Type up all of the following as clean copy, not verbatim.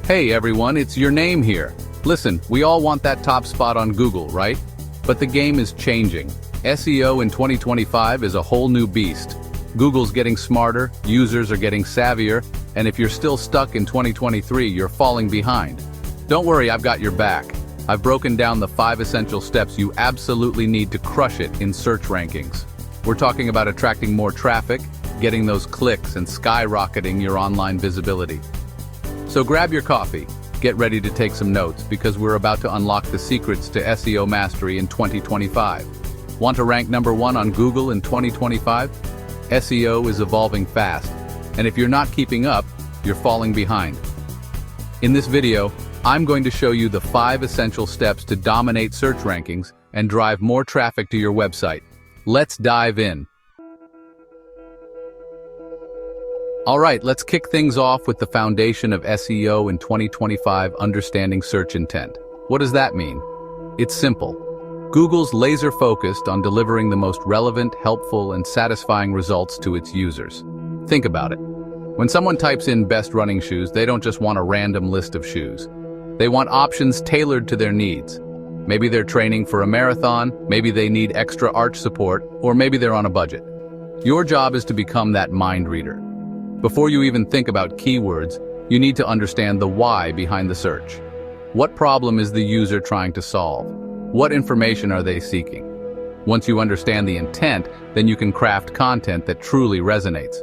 Hey everyone, it's your name here. Listen, we all want that top spot on Google, right? But the game is changing. SEO in 2025 is a whole new beast. Google's getting smarter, users are getting savvier, and if you're still stuck in 2023, you're falling behind. Don't worry, I've got your back. I've broken down the 5 essential steps you absolutely need to crush it in search rankings. We're talking about attracting more traffic, getting those clicks, and skyrocketing your online visibility. So grab your coffee, get ready to take some notes because we're about to unlock the secrets to SEO mastery in 2025. Want to rank #1 on Google in 2025? SEO is evolving fast, and if you're not keeping up, you're falling behind. In this video, I'm going to show you the 5 essential steps to dominate search rankings and drive more traffic to your website. Let's dive in. All right, let's kick things off with the foundation of SEO in 2025, understanding search intent. What does that mean? It's simple. Google's laser-focused on delivering the most relevant, helpful, and satisfying results to its users. Think about it. When someone types in best running shoes, they don't just want a random list of shoes. They want options tailored to their needs. Maybe they're training for a marathon, maybe they need extra arch support, or maybe they're on a budget. Your job is to become that mind reader. Before you even think about keywords, you need to understand the why behind the search. What problem is the user trying to solve? What information are they seeking? Once you understand the intent, then you can craft content that truly resonates.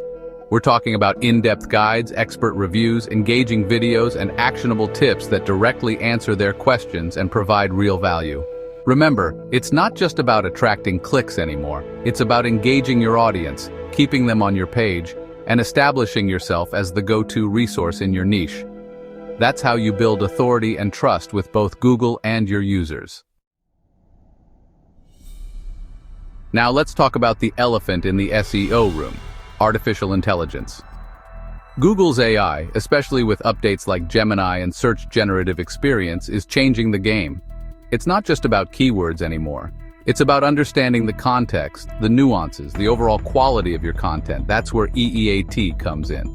We're talking about in-depth guides, expert reviews, engaging videos, and actionable tips that directly answer their questions and provide real value. Remember, it's not just about attracting clicks anymore. It's about engaging your audience, keeping them on your page, and establishing yourself as the go-to resource in your niche. That's how you build authority and trust with both Google and your users. Now let's talk about the elephant in the SEO room, artificial intelligence. Google's AI, especially with updates like Gemini and Search Generative Experience, is changing the game. It's not just about keywords anymore. It's about understanding the context, the nuances, the overall quality of your content. That's where EEAT comes in.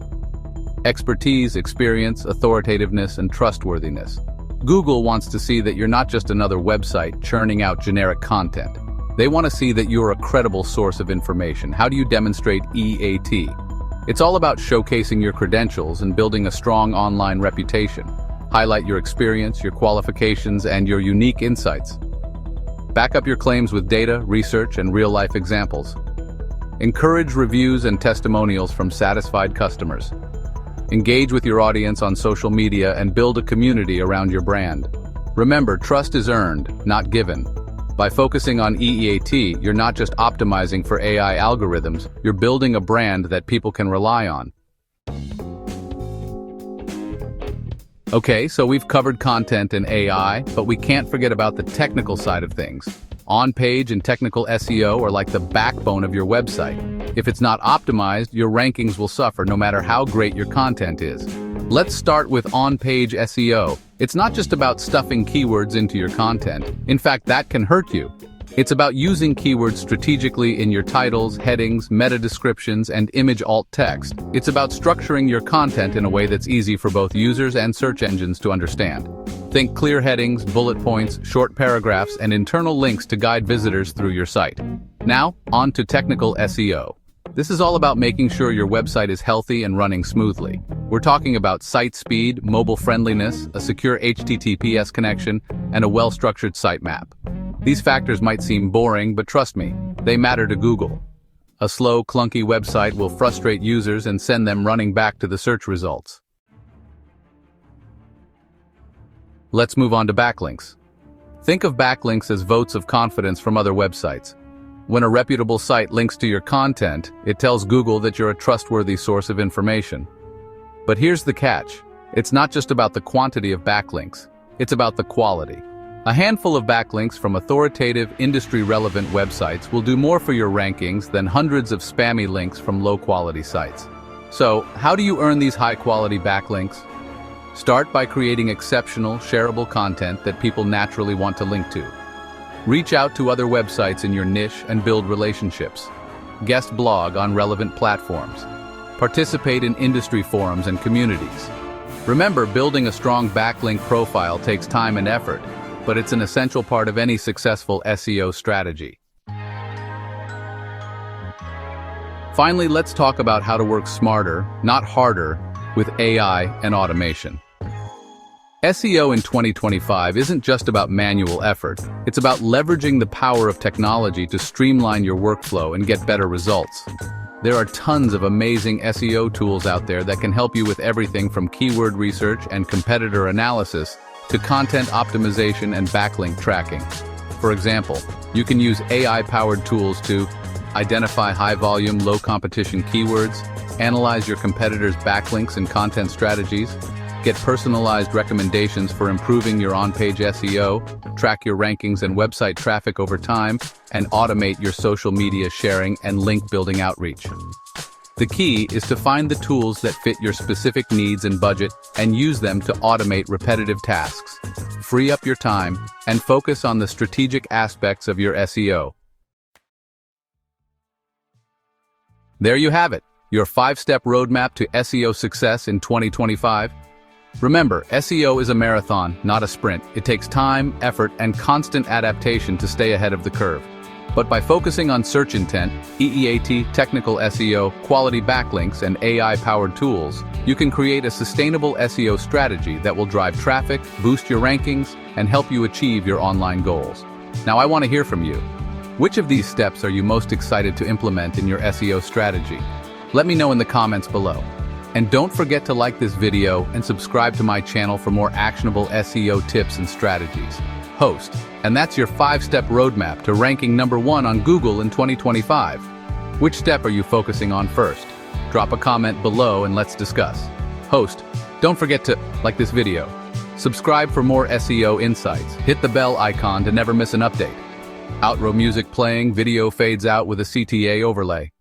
Expertise, experience, authoritativeness, and trustworthiness. Google wants to see that you're not just another website churning out generic content. They want to see that you're a credible source of information. How do you demonstrate EEAT? It's all about showcasing your credentials and building a strong online reputation. Highlight your experience, your qualifications, and your unique insights. Back up your claims with data, research, and real-life examples. Encourage reviews and testimonials from satisfied customers. Engage with your audience on social media and build a community around your brand. Remember, trust is earned, not given. By focusing on EEAT, you're not just optimizing for AI algorithms, you're building a brand that people can rely on. Okay, so we've covered content and AI, but we can't forget about the technical side of things. On-page and technical SEO are like the backbone of your website. If it's not optimized, your rankings will suffer no matter how great your content is. Let's start with on-page SEO. It's not just about stuffing keywords into your content. In fact, that can hurt you. It's about using keywords strategically in your titles, headings, meta descriptions, and image alt text. It's about structuring your content in a way that's easy for both users and search engines to understand. Think clear headings, bullet points, short paragraphs, and internal links to guide visitors through your site. Now, on to technical SEO. This is all about making sure your website is healthy and running smoothly. We're talking about site speed, mobile friendliness, a secure HTTPS connection, and a well-structured sitemap. These factors might seem boring, but trust me, they matter to Google. A slow, clunky website will frustrate users and send them running back to the search results. Let's move on to backlinks. Think of backlinks as votes of confidence from other websites. When a reputable site links to your content, it tells Google that you're a trustworthy source of information. But here's the catch. It's not just about the quantity of backlinks, it's about the quality. A handful of backlinks from authoritative, industry-relevant websites will do more for your rankings than hundreds of spammy links from low-quality sites. So, how do you earn these high-quality backlinks? Start by creating exceptional, shareable content that people naturally want to link to. Reach out to other websites in your niche and build relationships. Guest blog on relevant platforms. Participate in industry forums and communities. Remember, building a strong backlink profile takes time and effort, but it's an essential part of any successful SEO strategy. Finally, let's talk about how to work smarter, not harder, with AI and automation. SEO in 2025 isn't just about manual effort, it's about leveraging the power of technology to streamline your workflow and get better results. There are tons of amazing SEO tools out there that can help you with everything from keyword research and competitor analysis to content optimization and backlink tracking. For example, you can use AI-powered tools to identify high-volume, low-competition keywords, analyze your competitors' backlinks and content strategies, get personalized recommendations for improving your on-page SEO, track your rankings and website traffic over time, and automate your social media sharing and link-building outreach. The key is to find the tools that fit your specific needs and budget and use them to automate repetitive tasks, free up your time, and focus on the strategic aspects of your SEO. There you have it, your 5-step roadmap to SEO success in 2025. Remember, SEO is a marathon, not a sprint. It takes time, effort, and constant adaptation to stay ahead of the curve. But by focusing on search intent, EEAT, technical SEO, quality backlinks, and AI-powered tools, you can create a sustainable SEO strategy that will drive traffic, boost your rankings, and help you achieve your online goals. Now I want to hear from you. Which of these steps are you most excited to implement in your SEO strategy? Let me know in the comments below. And don't forget to like this video and subscribe to my channel for more actionable SEO tips and strategies. Host, and that's your 5-step roadmap to ranking #1 on Google in 2025. Which step are you focusing on first? Drop a comment below and let's discuss. Host, don't forget to like this video. Subscribe for more SEO insights. Hit the bell icon to never miss an update. Outro music playing, video fades out with a CTA overlay.